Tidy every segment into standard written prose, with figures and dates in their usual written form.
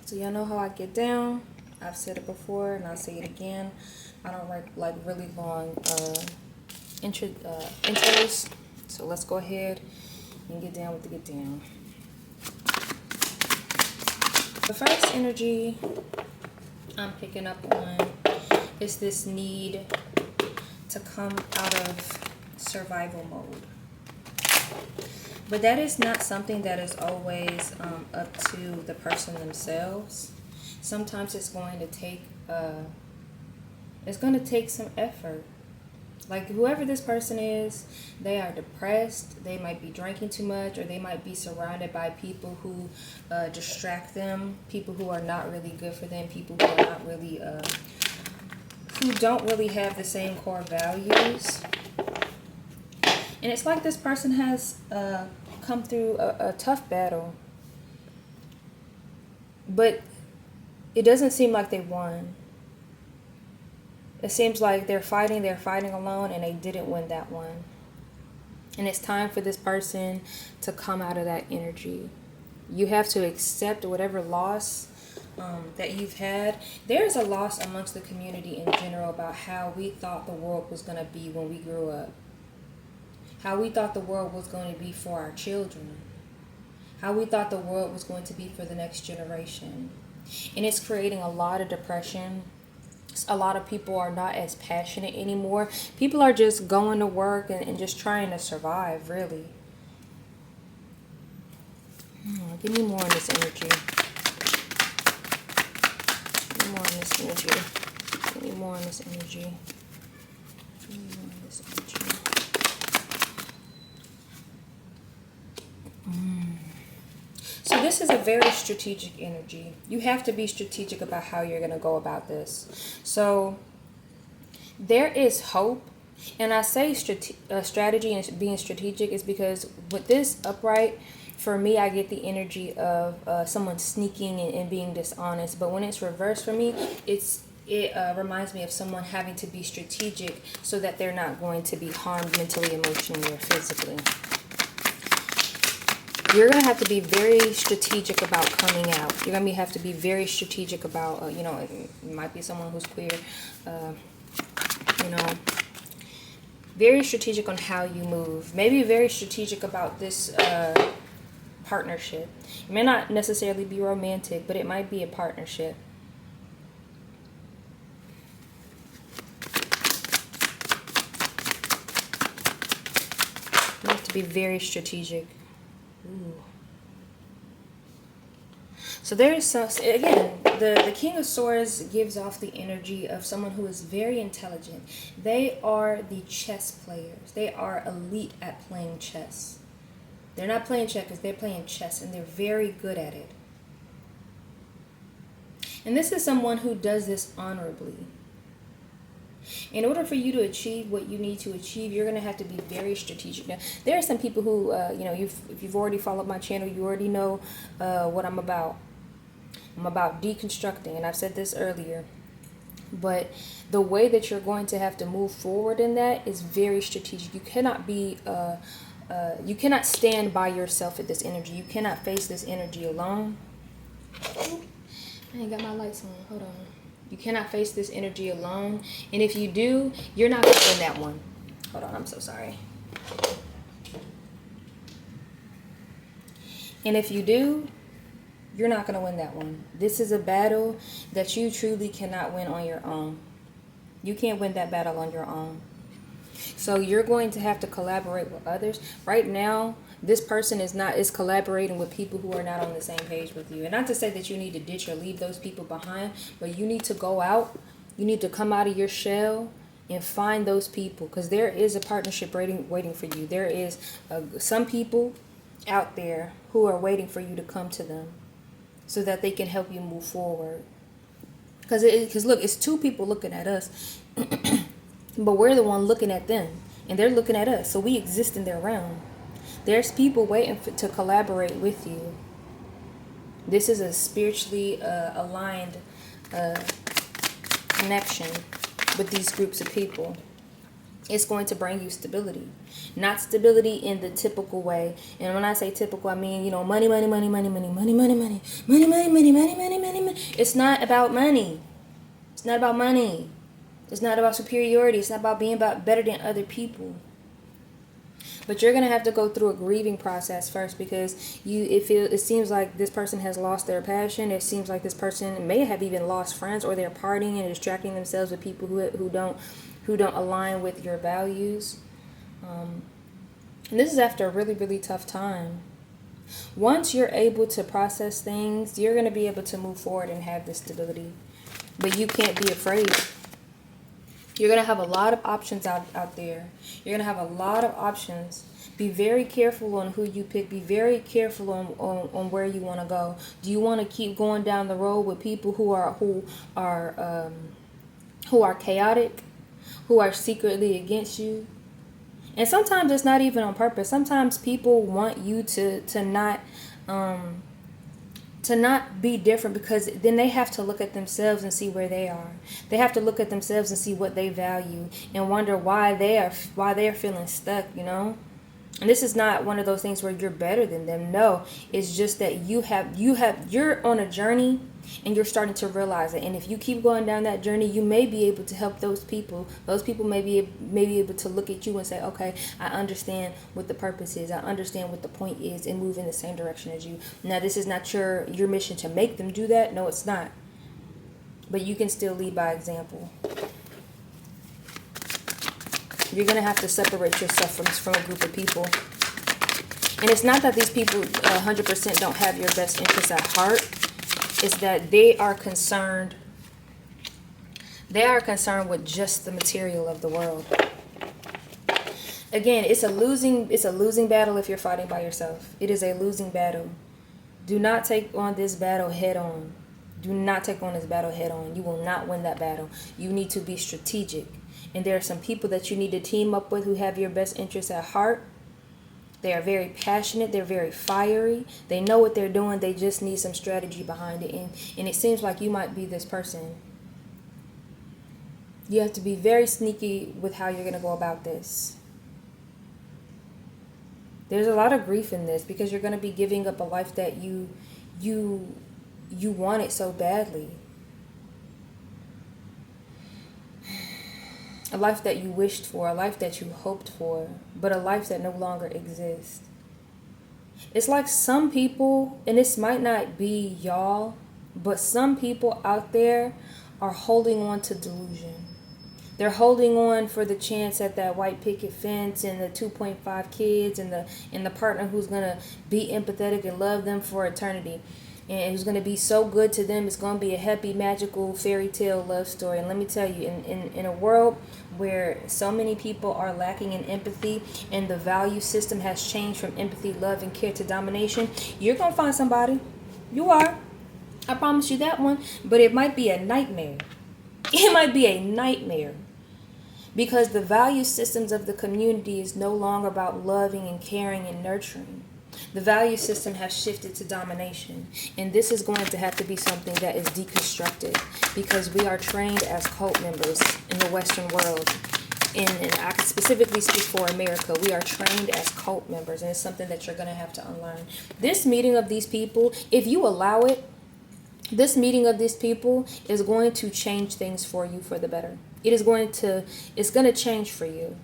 So y'all know how I get down. I've said it before and I'll say it again. I don't like really long intros. So let's go ahead and get down with the get down. The first energy I'm picking up on is this need to come out of survival mode. But that is not something that is always up to the person themselves. Sometimes it's going to take some effort. Like whoever this person is, they are depressed, they might be drinking too much, or they might be surrounded by people who distract them, people who are not really good for them, people who are not really, who don't really have the same core values. And it's like this person has come through a tough battle, but it doesn't seem like they won. It seems like they're fighting alone, and they didn't win that one. And it's time for this person to come out of that energy. You have to accept whatever loss that you've had. There's a loss amongst the community in general about how we thought the world was going to be when we grew up. How we thought the world was going to be for our children. How we thought the world was going to be for the next generation. And it's creating a lot of depression. A lot of people are not as passionate anymore. People are just going to work and just trying to survive, really. Give me more on this energy. Give me more on this energy. Give me more on this energy. Give me more on this energy. So this is a very strategic energy. You have to be strategic about how you're going to go about this. So there is hope. And I say strategy and being strategic is because with this upright, for me, I get the energy of someone sneaking and being dishonest. But when it's reversed for me, it reminds me of someone having to be strategic so that they're not going to be harmed mentally, emotionally, or physically. You're going to have to be very strategic about coming out. You're going to have to be very strategic about, it might be someone who's queer, very strategic on how you move. Maybe very strategic about this partnership. It may not necessarily be romantic, but it might be a partnership. You have to be very strategic. Ooh. So there is again, the King of Swords gives off the energy of someone who is very intelligent. They are the chess players. They are elite at playing chess. They're not playing checkers, they're playing chess, and they're very good at it. And this is someone who does this honorably. In order for you to achieve what you need to achieve, you're going to have to be very strategic. Now, there are some people who, if you've already followed my channel, you already know what I'm about. I'm about deconstructing, and I've said this earlier. But the way that you're going to have to move forward in that is very strategic. You cannot you cannot stand by yourself at this energy. You cannot face this energy alone. I ain't got my lights on. Hold on. You cannot face this energy alone. And if you do, you're not going to win that one. Hold on, I'm so sorry. And if you do, you're not going to win that one. This is a battle that you truly cannot win on your own. You can't win that battle on your own. So you're going to have to collaborate with others. Right now, this person is collaborating with people who are not on the same page with you. And not to say that you need to ditch or leave those people behind, but you need to go out. You need to come out of your shell and find those people, because there is a partnership waiting for you. There is some people out there who are waiting for you to come to them so that they can help you move forward. Because look, it's two people looking at us, but we're the one looking at them, and they're looking at us. So we exist in their realm. There's people waiting to collaborate with you. This is a spiritually aligned connection with these groups of people. It's going to bring you stability. Not stability in the typical way. And when I say typical, I mean, you know, money, money, money, money, money, money, money, money, money, money, money, money, money, money, money. It's not about money. It's not about money. It's not about superiority. It's not about being better than other people. But you're going to have to go through a grieving process first, because it seems like this person has lost their passion. It seems like this person may have even lost friends, or they're partying and distracting themselves with people who don't align with your values. And this is after a really, really tough time. Once you're able to process things, you're going to be able to move forward and have this stability. But you can't be afraid. You're going to have a lot of options out there. You're going to have a lot of options. Be very careful on who you pick. Be very careful on where you want to go. Do you want to keep going down the road with people who are chaotic, who are secretly against you? And sometimes it's not even on purpose. Sometimes people want you to not be different, because then they have to look at themselves and see where they are. They have to look at themselves and see what they value, and wonder why they're feeling stuck, you know? And this is not one of those things where you're better than them. No, it's just that you're on a journey, and you're starting to realize it. And if you keep going down that journey, you may be able to help those people. Those people may be able to look at you and say, okay, I understand what the purpose is. I understand what the point is, and move in the same direction as you. Now, this is not your mission to make them do that. No, it's not. But you can still lead by example. You're going to have to separate yourself from a group of people. And it's not that these people 100% don't have your best interests at heart. It's that they are concerned with just the material of the world. Again, it's a losing battle if you're fighting by yourself. It is a losing battle. Do not take on this battle head on. Do not take on this battle head on. You will not win that battle. You need to be strategic. And there are some people that you need to team up with who have your best interests at heart. They are very passionate. They're very fiery. They know what they're doing. They just need some strategy behind it. And it seems like you might be this person. You have to be very sneaky with how you're going to go about this. There's a lot of grief in this, because you're going to be giving up a life that you wanted so badly. A life that you wished for, a life that you hoped for, but a life that no longer exists. It's like some people, and this might not be y'all, but some people out there are holding on to delusion. They're holding on for the chance at that white picket fence, and the 2.5 kids, and the partner who's going to be empathetic and love them for eternity. And who's going to be so good to them. It's going to be a happy, magical, fairy tale love story. And let me tell you, in a world where so many people are lacking in empathy, and the value system has changed from empathy, love, and care to domination, you're going to find somebody. You are. I promise you that one. But it might be a nightmare. It might be a nightmare. Because the value systems of the community is no longer about loving and caring and nurturing. The value system has shifted to domination. And this is going to have to be something that is deconstructed, because we are trained as cult members in the Western world. And I can specifically speak for America. We are trained as cult members, and it's something that you're going to have to unlearn. This meeting of these people, if you allow it, this meeting of these people is going to change things for you for the better. It's going to change for you.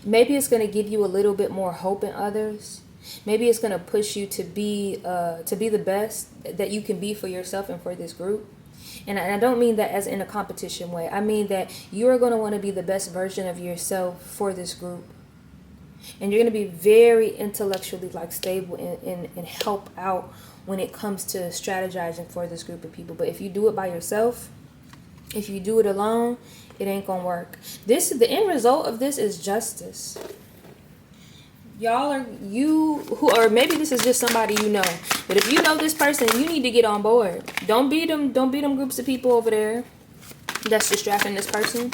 Maybe it's going to give you a little bit more hope in others. Maybe it's going to push you to be the best that you can be for yourself and for this group. And I don't mean that as in a competition way. I mean that you're going to want to be the best version of yourself for this group. And you're going to be very intellectually stable and help out when it comes to strategizing for this group of people. But if you do it by yourself, if you do it alone, it ain't going to work. The end result of this is justice. Or maybe this is just somebody you know. But if you know this person, you need to get on board. Don't beat them groups of people over there that's distracting this person.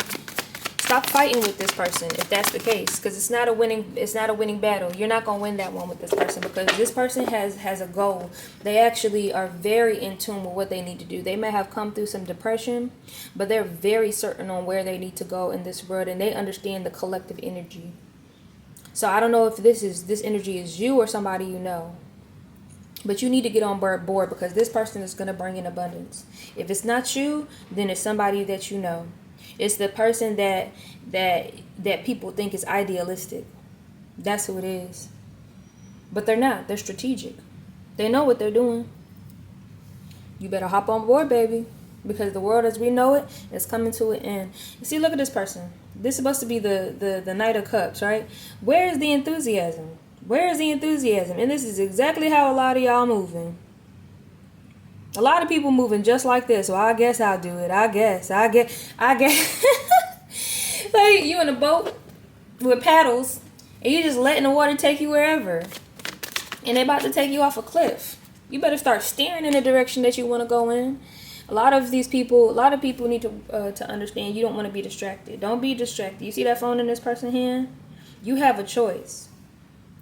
Stop fighting with this person if that's the case, because it's not a winning battle. You're not going to win that one with this person, because this person has a goal. They actually are very in tune with what they need to do. They may have come through some depression, but they're very certain on where they need to go in this world, and they understand the collective energy. So I don't know if this energy is you or somebody you know, but you need to get on board, because this person is going to bring in abundance. If it's not you, then it's somebody that you know. It's the person that people think is idealistic. That's who it is. But they're not. They're strategic. They know what they're doing. You better hop on board, baby, because the world as we know it is coming to an end. You see, look at this person. This is supposed to be the Knight of Cups, right? Where is the enthusiasm? Where is the enthusiasm? And this is exactly how a lot of y'all moving. A lot of people moving just like this. Well, I guess I'll do it. I guess. Like you in a boat with paddles, and you just letting the water take you wherever. And they about to take you off a cliff. You better start steering in the direction that you want to go in. A lot of people need to understand you don't want to be distracted. Don't be distracted. You see that phone in this person's hand? You have a choice.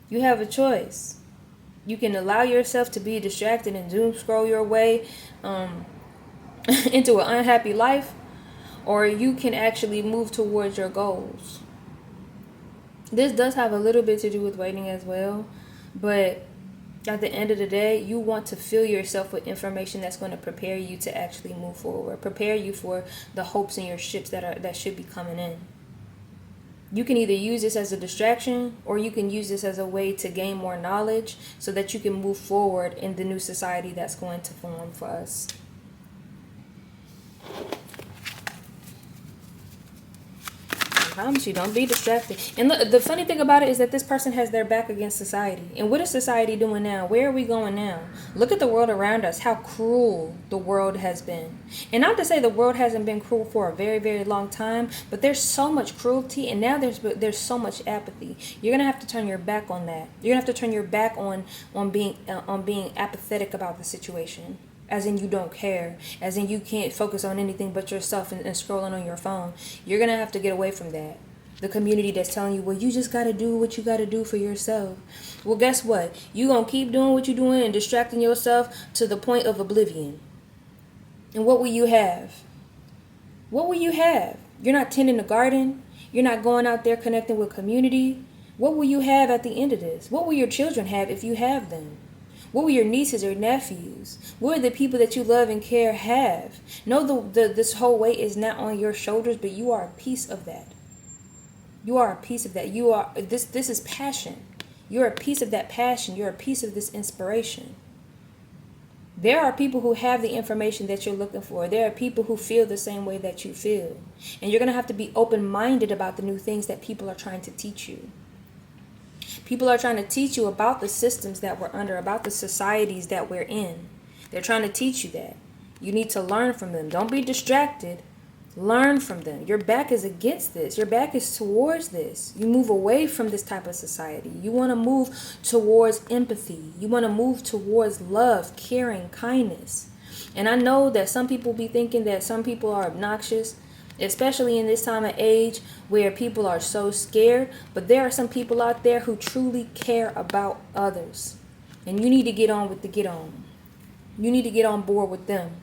You have a choice. You can allow yourself to be distracted and doom scroll your way into an unhappy life, or you can actually move towards your goals. This does have a little bit to do with waiting as well, but at the end of the day, you want to fill yourself with information that's going to prepare you to actually move forward, prepare you for the hopes in your ships that should be coming in. You can either use this as a distraction, or you can use this as a way to gain more knowledge so that you can move forward in the new society that's going to form for us. I promise you, don't be distracted. And look, the funny thing about it is that this person has their back against society. And what is society doing now? Where are we going now? Look at the world around us, how cruel the world has been. And not to say the world hasn't been cruel for a very, very long time, but there's so much cruelty, and now there's so much apathy. You're going to have to turn your back on that. You're going to have to turn your back on being apathetic about the situation. As in you don't care. As in you can't focus on anything but yourself and scrolling on your phone. You're going to have to get away from that. The community that's telling you, well, you just got to do what you got to do for yourself. Well, guess what? You're going to keep doing what you're doing and distracting yourself to the point of oblivion. And what will you have? What will you have? You're not tending the garden. You're not going out there connecting with community. What will you have at the end of this? What will your children have if you have them? What will your nieces or nephews? What will the people that you love and care have? Know this whole weight is not on your shoulders, but you are a piece of that. You are a piece of that. You are this is passion. You're a piece of that passion. You're a piece of this inspiration. There are people who have the information that you're looking for. There are people who feel the same way that you feel. And you're going to have to be open-minded about the new things that people are trying to teach you. People are trying to teach you about the systems that we're under, about the societies that we're in. They're trying to teach you that. You need to learn from them. Don't be distracted. Learn from them. Your back is against this. Your back is towards this. You move away from this type of society. You want to move towards empathy. You want to move towards love, caring, kindness. And I know that some people be thinking that some people are obnoxious, especially in this time of age where people are so scared. But there are some people out there who truly care about others. And you need to get on with the get on. You need to get on board with them.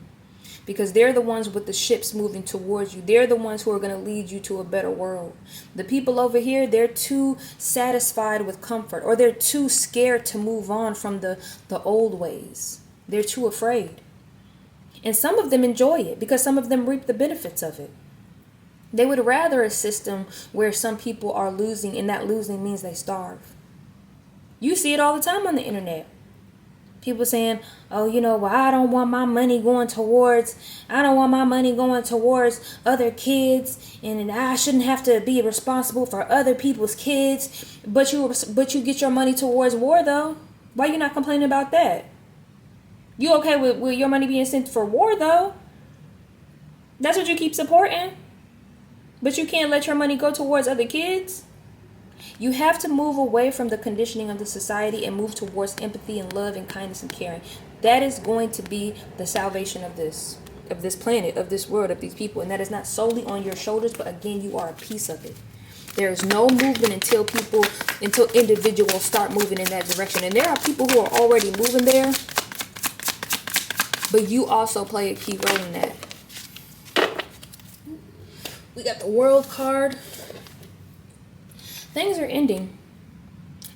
Because they're the ones with the ships moving towards you. They're the ones who are going to lead you to a better world. The people over here, they're too satisfied with comfort. Or they're too scared to move on from the old ways. They're too afraid. And some of them enjoy it because some of them reap the benefits of it. They would rather a system where some people are losing, and that losing means they starve. You see it all the time on the internet. People saying, oh, well, I don't want my money going towards other kids, and I shouldn't have to be responsible for other people's kids. But you get your money towards war, though. Why you not complaining about that? You okay with your money being sent for war, though? That's what you keep supporting. But you can't let your money go towards other kids? You have to move away from the conditioning of the society and move towards empathy and love and kindness and caring. That is going to be the salvation of this. this planet, of this world, of these people. And that is not solely on your shoulders, but again, you are a piece of it. There is no movement until individuals start moving in that direction. And there are people who are already moving there, but you also play a key role in that. We got the World card. Things are ending.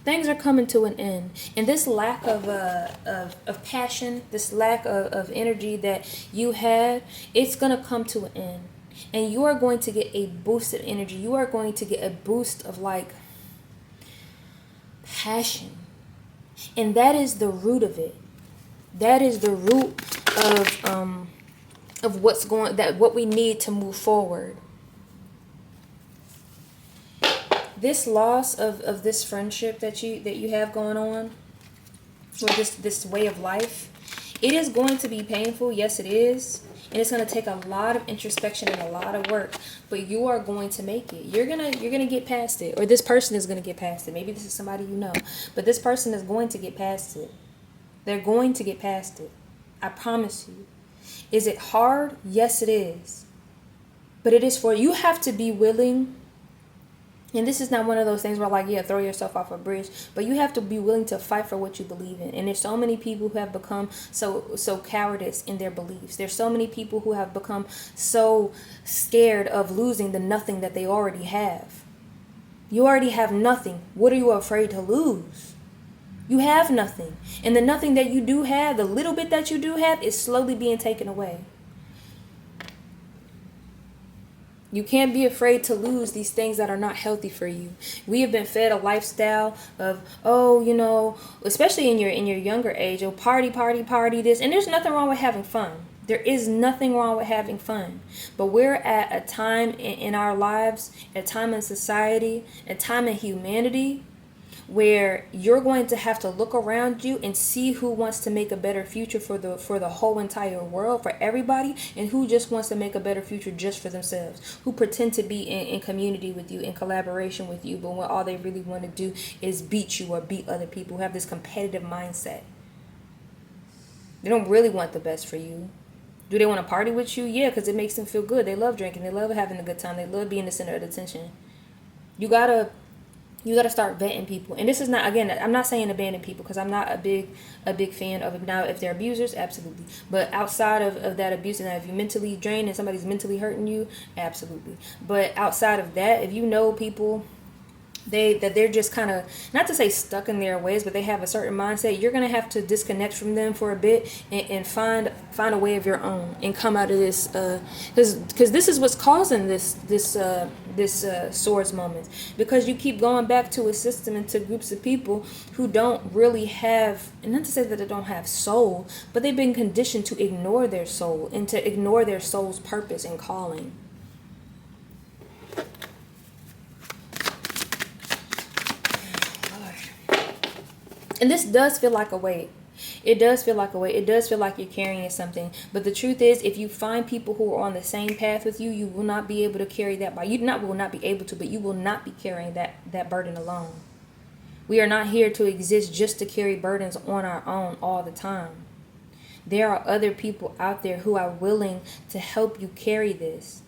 Things are coming to an end. And this lack of passion, this lack of energy that you had, it's going to come to an end. And you are going to get a boosted energy. You are going to get a boost of like passion. And that is the root of it. That is the root of what we need to move forward. This loss of this friendship that you have going on, or this way of life, it is going to be painful. Yes, it is. And it's going to take a lot of introspection and a lot of work, but you are going to make it. You're going to get past it, or this person is going to get past it. Maybe this is somebody you know, but this person is going to get past it. They're going to get past it. I promise you. Is it hard? Yes, it is. But it is for you. Have to be willing. And this is not one of those things where like, yeah, throw yourself off a bridge, but you have to be willing to fight for what you believe in. And there's so many people who have become so cowardice in their beliefs. There's so many people who have become so scared of losing the nothing that they already have. You already have nothing. What are you afraid to lose? You have nothing. And the nothing that you do have, the little bit that you do have, is slowly being taken away. You can't be afraid to lose these things that are not healthy for you. We have been fed a lifestyle of, especially in your younger age, party this. And there's nothing wrong with having fun. There is nothing wrong with having fun. But we're at a time in our lives, a time in society, a time in humanity, where you're going to have to look around you and see who wants to make a better future for the whole entire world, for everybody, and who just wants to make a better future just for themselves, who pretend to be in community with you, in collaboration with you, but when all they really want to do is beat you or beat other people, who have this competitive mindset. They don't really want the best for you. Do they want to party with you? Yeah, because it makes them feel good. They love drinking. They love having a good time. They love being the center of attention. You gotta start vetting people. And this is not, again, I'm not saying abandon people, because I'm not a big fan of it. Now, if they're abusers, absolutely. But outside of that abuse, and if you're mentally drained and somebody's mentally hurting you, absolutely. But outside of that, if you know people they're just kind of, not to say stuck in their ways, but they have a certain mindset, you're going to have to disconnect from them for a bit and find a way of your own and come out of this, because this is what's causing this swords moment, because you keep going back to a system and to groups of people who don't really have, and not to say that they don't have soul, but they've been conditioned to ignore their soul and to ignore their soul's purpose and calling. And this does feel like a weight. It does feel like a weight. It does feel like you're carrying something. But the truth is, if you find people who are on the same path with you, you will not be able to carry that by. Will not be able to, but you will not be carrying that burden alone. We are not here to exist just to carry burdens on our own all the time. There are other people out there who are willing to help you carry this,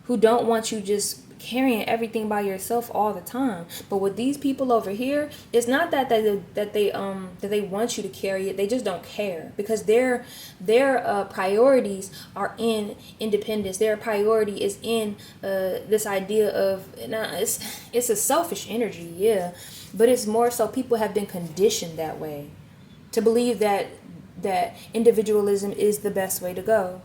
who don't want you just carrying everything by yourself all the time. But with these people over here, it's not that they want you to carry it. They just don't care, because their priorities are in independence. Their priority is in this idea of, it's a selfish energy, yeah, but it's more so people have been conditioned that way, to believe that individualism is the best way to go.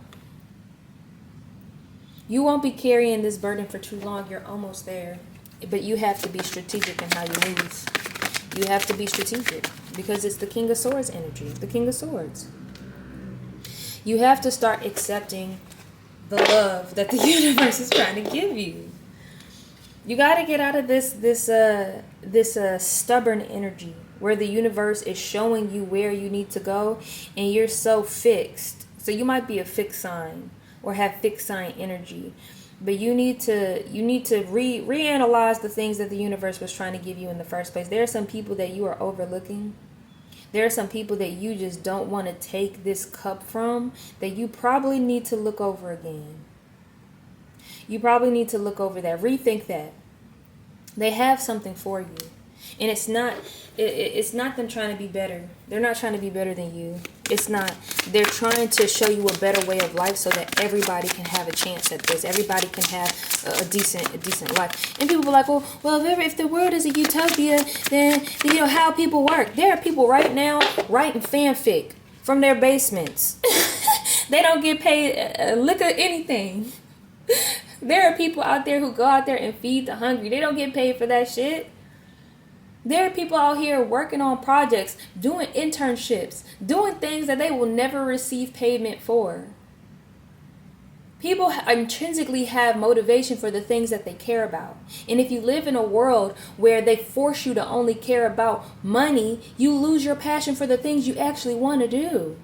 You won't be carrying this burden for too long. You're almost there. But you have to be strategic in how you move. You have to be strategic, because it's the King of Swords energy. The King of Swords. You have to start accepting the love that the universe is trying to give you. You got to get out of this stubborn energy where the universe is showing you where you need to go, and you're so fixed. So you might be a fixed sign, or have fixed sign energy, but you need to reanalyze the things that the universe was trying to give you in the first place. There are some people that you are overlooking. There are some people that you just don't want to take this cup from, that you probably need to look over again. You probably need to look over that, rethink that. They have something for you. And it's not them trying to be better. They're not trying to be better than you. It's not. They're trying to show you a better way of life so that everybody can have a chance at this. Everybody can have a decent life. And people are like, well, if the world is a utopia, then how people work. There are people right now writing fanfic from their basements. They don't get paid a lick of anything. There are people out there who go out there and feed the hungry. They don't get paid for that shit. There are people out here working on projects, doing internships, doing things that they will never receive payment for. People intrinsically have motivation for the things that they care about. And if you live in a world where they force you to only care about money, you lose your passion for the things you actually want to do.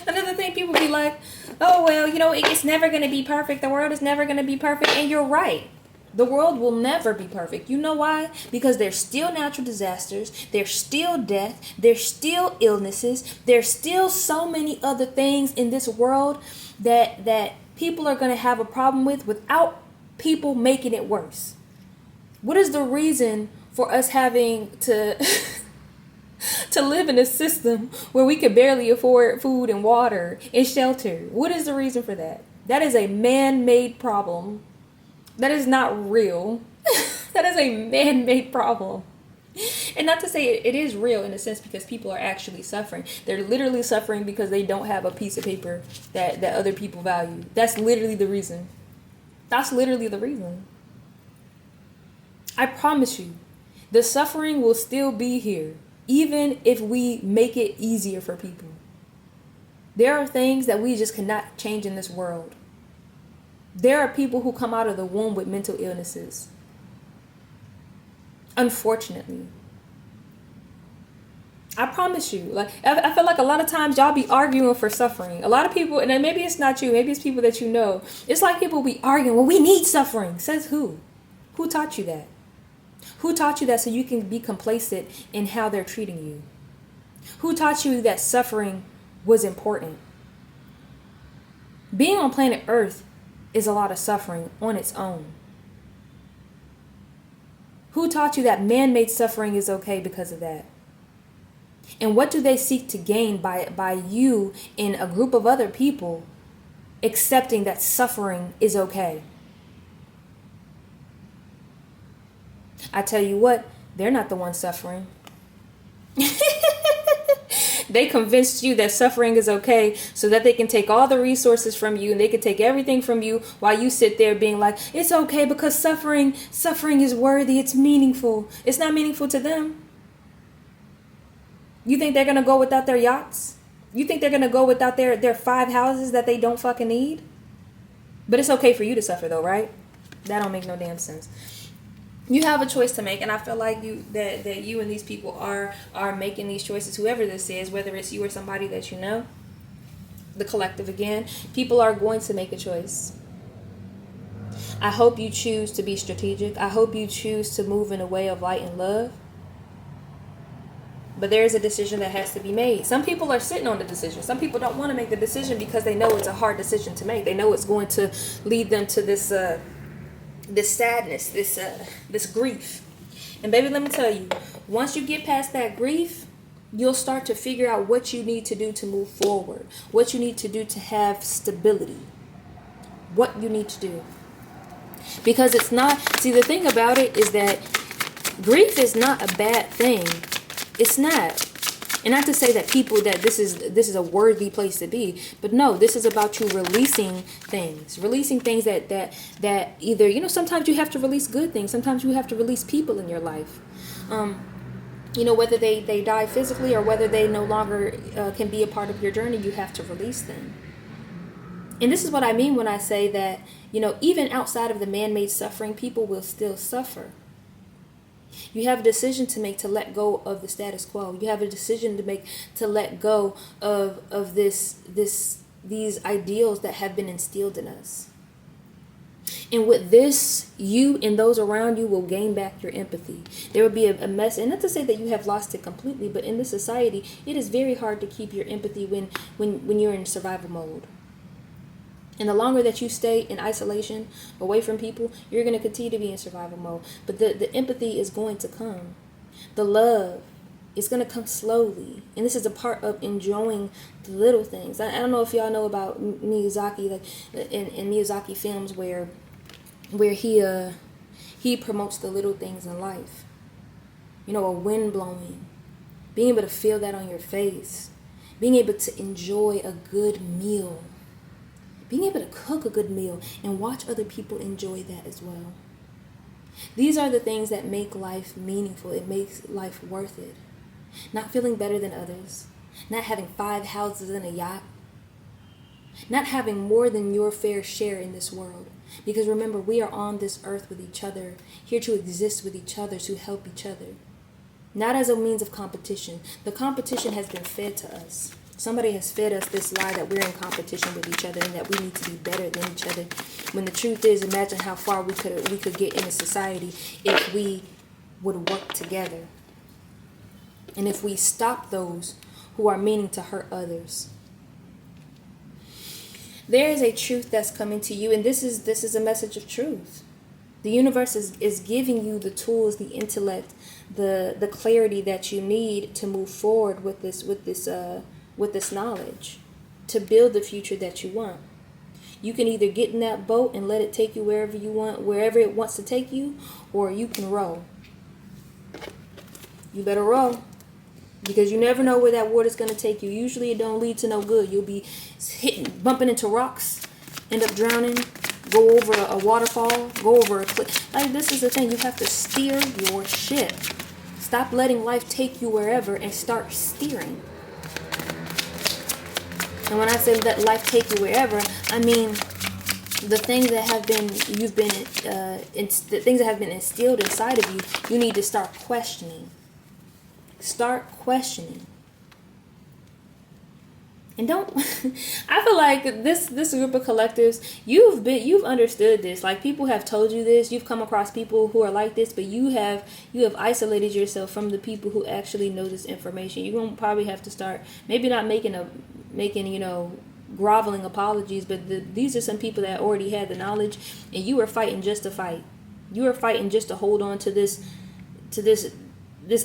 Another thing, people be like, oh, well, it's never going to be perfect. The world is never going to be perfect. And you're right. The world will never be perfect. You know why? Because there's still natural disasters. There's still death. There's still illnesses. There's still so many other things in this world that people are going to have a problem with without people making it worse. What is the reason for us having to to live in a system where we can barely afford food and water and shelter? What is the reason for that? That is a man-made problem. That is not real. That is a man-made problem. And not to say it is real in a sense, because people are actually suffering. They're literally suffering because they don't have a piece of paper that other people value. That's literally the reason. That's literally the reason. I promise you, the suffering will still be here, even if we make it easier for people. There are things that we just cannot change in this world. There are people who come out of the womb with mental illnesses. Unfortunately. I promise you. Like, I feel like a lot of times y'all be arguing for suffering. A lot of people, and maybe it's not you, maybe it's people that you know. It's like people be arguing, well, we need suffering. Says who? Who taught you that? Who taught you that so you can be complacent in how they're treating you? Who taught you that suffering was important? Being on planet Earth is a lot of suffering on its own. Who taught you that man-made suffering is okay because of that? And what do they seek to gain by you and a group of other people accepting that suffering is okay? I tell you what, they're not the ones suffering. They convinced you that suffering is okay so that they can take all the resources from you, and they can take everything from you while you sit there being like, it's okay because suffering is worthy, it's meaningful. It's not meaningful to them. You think they're going to go without their yachts? You think they're going to go without their 5 houses that they don't fucking need? But it's okay for you to suffer though, right? That don't make no damn sense. You have a choice to make, and I feel like that you and these people are making these choices, whoever this is, whether it's you or somebody that you know. The collective again, people are going to make a choice. I hope you choose to be strategic. I hope you choose to move in a way of light and love. But there is a decision that has to be made. Some people are sitting on the decision. Some people don't want to make the decision because they know it's a hard decision to make. They know it's going to lead them to this sadness, this grief. And baby, let me tell you, once you get past that grief, you'll start to figure out what you need to do to move forward, what you need to do to have stability, what you need to do. Because it's not, see, the thing about it is that grief is not a bad thing. It's not. And not to say that people, that this is a worthy place to be, but no, this is about you releasing things that either, sometimes you have to release good things. Sometimes you have to release people in your life. Whether they die physically or whether they no longer can be a part of your journey, you have to release them. And this is what I mean when I say that, even outside of the man-made suffering, people will still suffer. You have a decision to make to let go of the status quo. You have a decision to make to let go of these ideals that have been instilled in us. And with this, you and those around you will gain back your empathy. There will be a mess, and not to say that you have lost it completely, but in this society, it is very hard to keep your empathy when you're in survival mode. And the longer that you stay in isolation, away from people, you're going to continue to be in survival mode. But the empathy is going to come. The love is going to come slowly. And this is a part of enjoying the little things. I don't know if y'all know about Miyazaki, like in Miyazaki films where he promotes the little things in life. You know, a wind blowing, being able to feel that on your face, being able to enjoy a good meal, being able to cook a good meal and watch other people enjoy that as well. These are the things that make life meaningful. It makes life worth it. Not feeling better than others, not having 5 houses and a yacht, not having more than your fair share in this world. Because remember, we are on this earth with each other, here to exist with each other, to help each other. Not as a means of competition. The competition has been fed to us. Somebody has fed us this lie that we're in competition with each other and that we need to be better than each other. When the truth is, imagine how far we could get in a society if we would work together. And if we stop those who are meaning to hurt others. There is a truth that's coming to you, and this is a message of truth. The universe is giving you the tools, the intellect, the clarity that you need to move forward with this knowledge, to build the future that you want. You can either get in that boat and let it take you wherever you want, wherever it wants to take you, or you can row. You better row, because you never know where that water's going to take you. Usually it don't lead to no good. You'll be bumping into rocks, end up drowning, go over a waterfall, go over a cliff. Like, this is the thing. You have to steer your ship. Stop letting life take you wherever and start steering. And when I say let life take you wherever, I mean the things that have been the things that have been instilled inside of you. You need to start questioning. Start questioning. And don't I feel like this group of collectives, you've understood this. Like, people have told you this. You've come across people who are like this, but you have isolated yourself from the people who actually know this information. You're gonna probably have to start maybe not making groveling apologies, but these are some people that already had the knowledge, and you were fighting just to fight. You were fighting just to hold on to this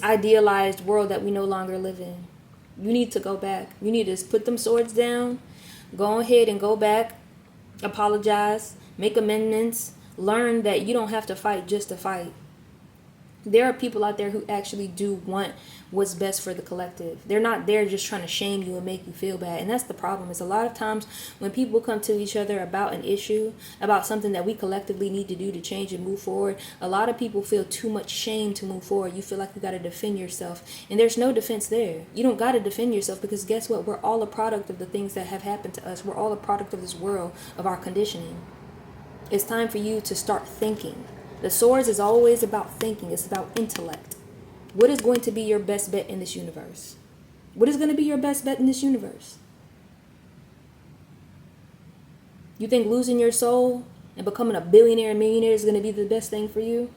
idealized world that we no longer live in. You need to go back. You need to put them swords down. Go ahead and go back. Apologize. Make amendments. Learn that you don't have to fight just to fight. There are people out there who actually do want what's best for the collective. They're not there just trying to shame you and make you feel bad. And that's the problem. Is a lot of times when people come to each other about an issue, about something that we collectively need to do to change and move forward, a lot of people feel too much shame to move forward. You feel like you got to defend yourself. And there's no defense there. You don't got to defend yourself, because guess what? We're all a product of the things that have happened to us. We're all a product of this world, of our conditioning. It's time for you to start thinking. The swords is always about thinking. It's about intellect. What is going to be your best bet in this universe? What is going to be your best bet in this universe? You think losing your soul and becoming a billionaire and millionaire is going to be the best thing for you?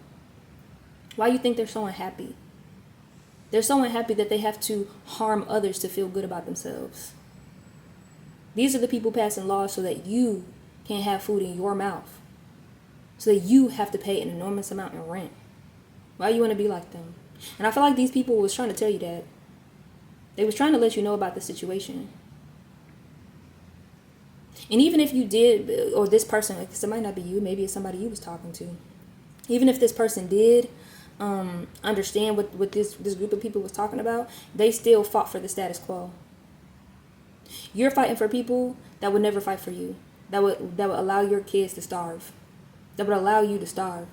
Why do you think they're so unhappy? They're so unhappy that they have to harm others to feel good about themselves. These are the people passing laws so that you can't have food in your mouth. So that you have to pay an enormous amount in rent. Why do you want to be like them? And I feel like these people was trying to tell you that. They was trying to let you know about the situation. And even if you did, or this person, because it might not be you, maybe it's somebody you was talking to. Even if this person did understand what this group of people was talking about, they still fought for the status quo. You're fighting for people that would never fight for you. That would allow your kids to starve. That would allow you to starve.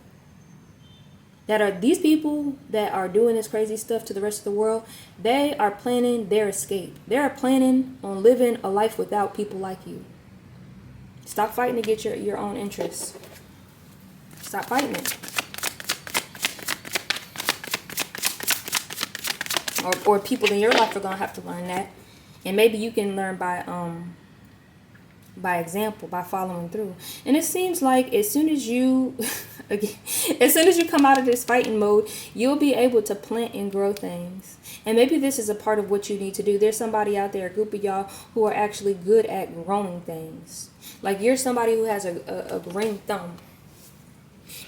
That are these people that are doing this crazy stuff to the rest of the world, they are planning their escape. They are planning on living a life without people like you. Stop fighting to get your own interests. Stop fighting it. Or people in your life are going to have to learn that. And maybe you can learn by by example, by following through. And it seems like as soon as you again, as soon as you come out of this fighting mode, you'll be able to plant and grow things. And maybe this is a part of what you need to do. There's somebody out there, a group of y'all, who are actually good at growing things. Like you're somebody who has a green thumb.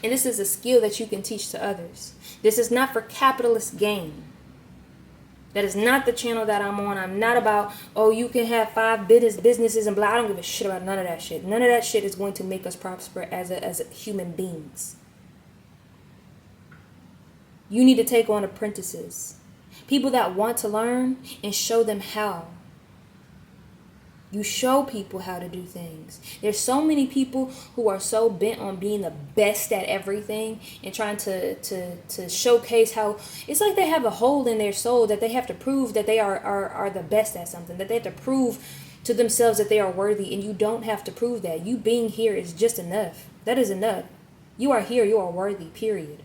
And this is a skill that you can teach to others. This is not for capitalist gain. That is not the channel that I'm on. I'm not about, oh, you can have 5 businesses and blah. I don't give a shit about none of that shit. None of that shit is going to make us prosper as human beings. You need to take on apprentices. People that want to learn and show them how. You show people how to do things. There's so many people who are so bent on being the best at everything and trying to showcase how it's like they have a hole in their soul that they have to prove that they are the best at something, that they have to prove to themselves that they are worthy. And you don't have to prove that. You being here is just enough. That is enough. You are here. You are worthy, period.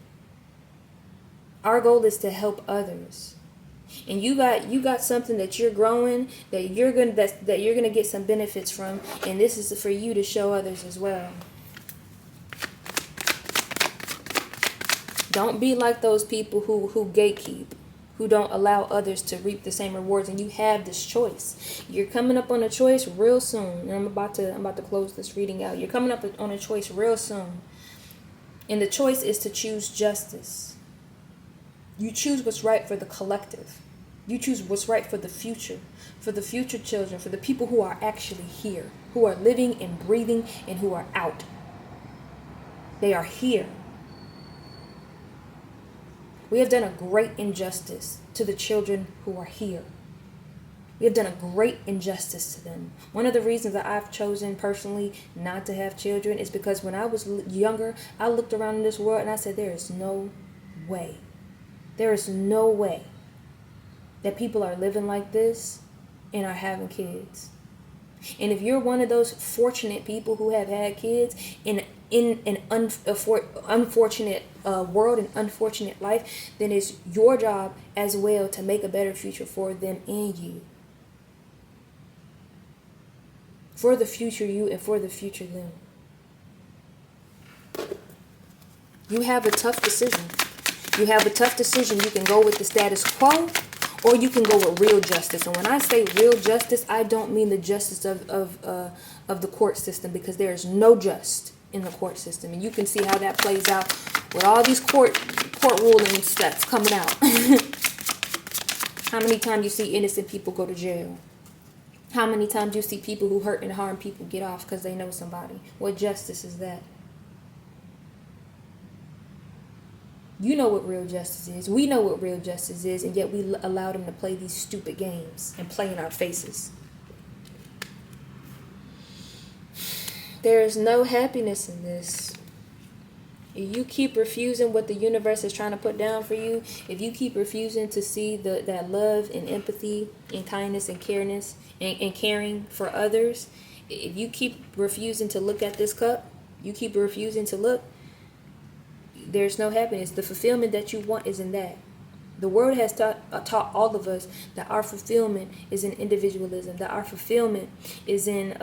Our goal is to help others. And you got something that you're growing that you're gonna get some benefits from, and this is for you to show others as well. Don't be like those people who gatekeep, who don't allow others to reap the same rewards. And you have this choice. You're coming up on a choice real soon. And I'm about to close this reading out. You're coming up on a choice real soon, and the choice is to choose justice. You choose what's right for the collective. You choose what's right for the future children, for the people who are actually here, who are living and breathing and who are out. They are here. We have done a great injustice to the children who are here. We have done a great injustice to them. One of the reasons that I've chosen personally not to have children is because when I was younger, I looked around in this world and I said, there is no way. There is no way that people are living like this and are having kids. And if you're one of those fortunate people who have had kids in an unfortunate world and unfortunate life, then it's your job as well to make a better future for them and you. For the future you and for the future them. You have a tough decision. You have a tough decision. You can go with the status quo, or you can go with real justice. And when I say real justice, I don't mean the justice of the court system, because there is no just in the court system. And you can see how that plays out with all these court rulings that's coming out. How many times you see innocent people go to jail? How many times you see people who hurt and harm people get off because they know somebody? What justice is that? You know what real justice is. We know what real justice is, and yet we allow them to play these stupid games and play in our faces. There is no happiness in this. If you keep refusing what the universe is trying to put down for you, if you keep refusing to see that love and empathy and kindness and caring for others, if you keep refusing to look at this cup, you keep refusing to look, there's no happiness. The fulfillment that you want is in that. The world has taught all of us that our fulfillment is in individualism, that our fulfillment is in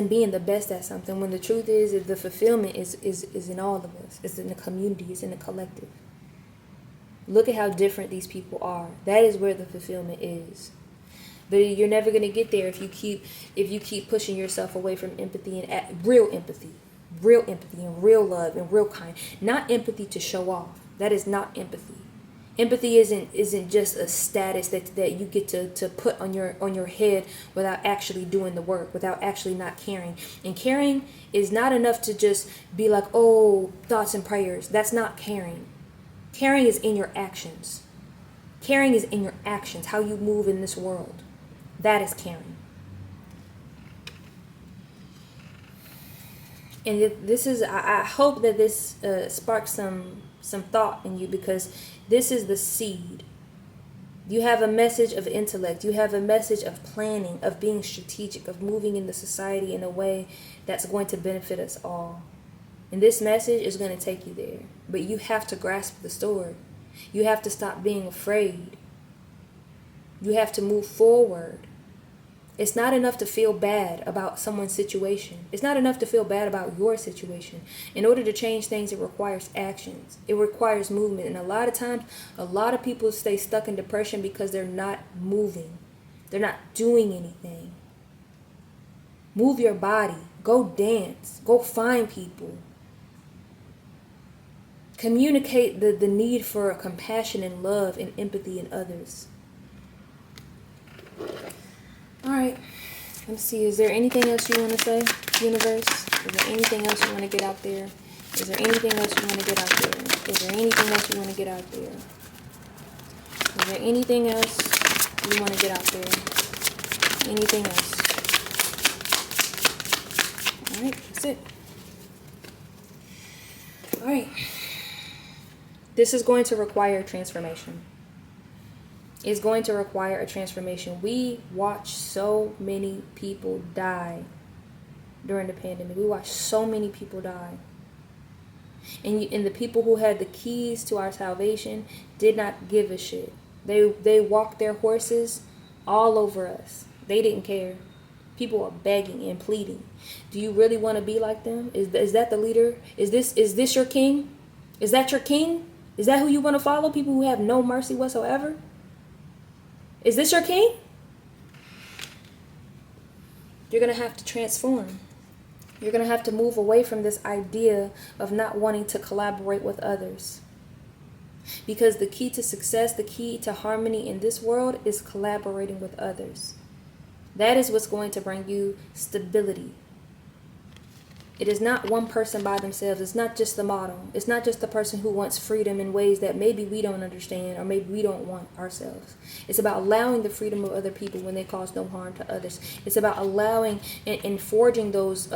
being the best at something, when the truth is that the fulfillment is in all of us. It's in the community. It's in the collective. Look at how different these people are. That is where the fulfillment is. But you're never going to get there if you keep pushing yourself away from empathy and real empathy and real love and real kind. Not empathy to show off. That is not empathy. Empathy isn't just a status that you get to put on your head without actually doing the work, without actually not caring. And caring is not enough to just be like, oh, thoughts and prayers. That's not caring. Caring is in your actions. Caring is in your actions, how you move in this world. That is caring. And this is, I hope that this sparks some thought in you, because this is the seed. You have a message of intellect. You have a message of planning, of being strategic, of moving in the society in a way that's going to benefit us all. And this message is going to take you there. But you have to grasp the sword. You have to stop being afraid. You have to move forward. It's not enough to feel bad about someone's situation. It's not enough to feel bad about your situation. In order to change things, it requires actions. It requires movement. And a lot of times, a lot of people stay stuck in depression because they're not moving. They're not doing anything. Move your body. Go dance. Go find people. Communicate the need for compassion and love and empathy in others. All right. Let me see. Is there anything else you want to say, universe? Is there anything else you want to get out there? Is there anything else you want to get out there? Is there anything else you want to get out there? Is there anything else you want to get out there? Anything else? All right. That's it. All right. This is going to require transformation. It's going to require a transformation. We watched so many people die during the pandemic. We watched so many people die. And the people who had the keys to our salvation did not give a shit. They walked their horses all over us. They didn't care. People are begging and pleading. Do you really want to be like them? Is that the leader? Is this your king? Is that your king? Is that who you want to follow? People who have no mercy whatsoever? Is this your king? You're going to have to transform. You're going to have to move away from this idea of not wanting to collaborate with others. Because the key to success, the key to harmony in this world is collaborating with others. That is what's going to bring you stability. It is not one person by themselves. It's not just the model. It's not just the person who wants freedom in ways that maybe we don't understand or maybe we don't want ourselves. It's about allowing the freedom of other people when they cause no harm to others. It's about allowing and forging those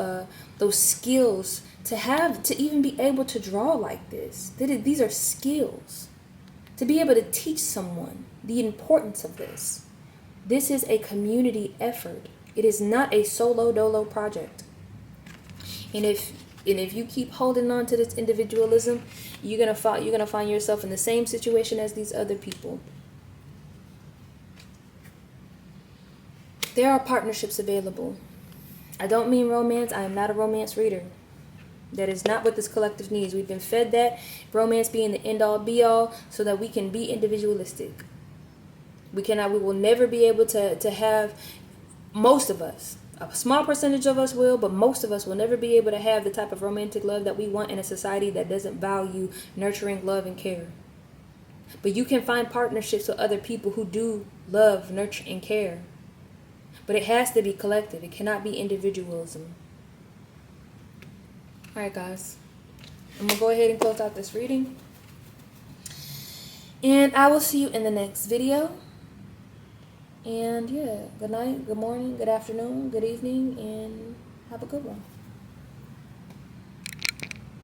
skills to even be able to draw like this. These are skills. To be able to teach someone the importance of this. This is a community effort. It is not a solo dolo project. And if you keep holding on to this individualism, you're gonna find yourself in the same situation as these other people. There are partnerships available. I don't mean romance. I am not a romance reader. That is not what this collective needs. We've been fed that romance being the end all be all so that we can be individualistic. We will never be able to have, most of us, a small percentage of us will, but most of us will never be able to have the type of romantic love that we want in a society that doesn't value nurturing, love, and care. But you can find partnerships with other people who do love, nurture, and care. But it has to be collective. It cannot be individualism. All right, guys. I'm going to go ahead and close out this reading. And I will see you in the next video. And yeah, good night, good morning, good afternoon, good evening, and have a good one.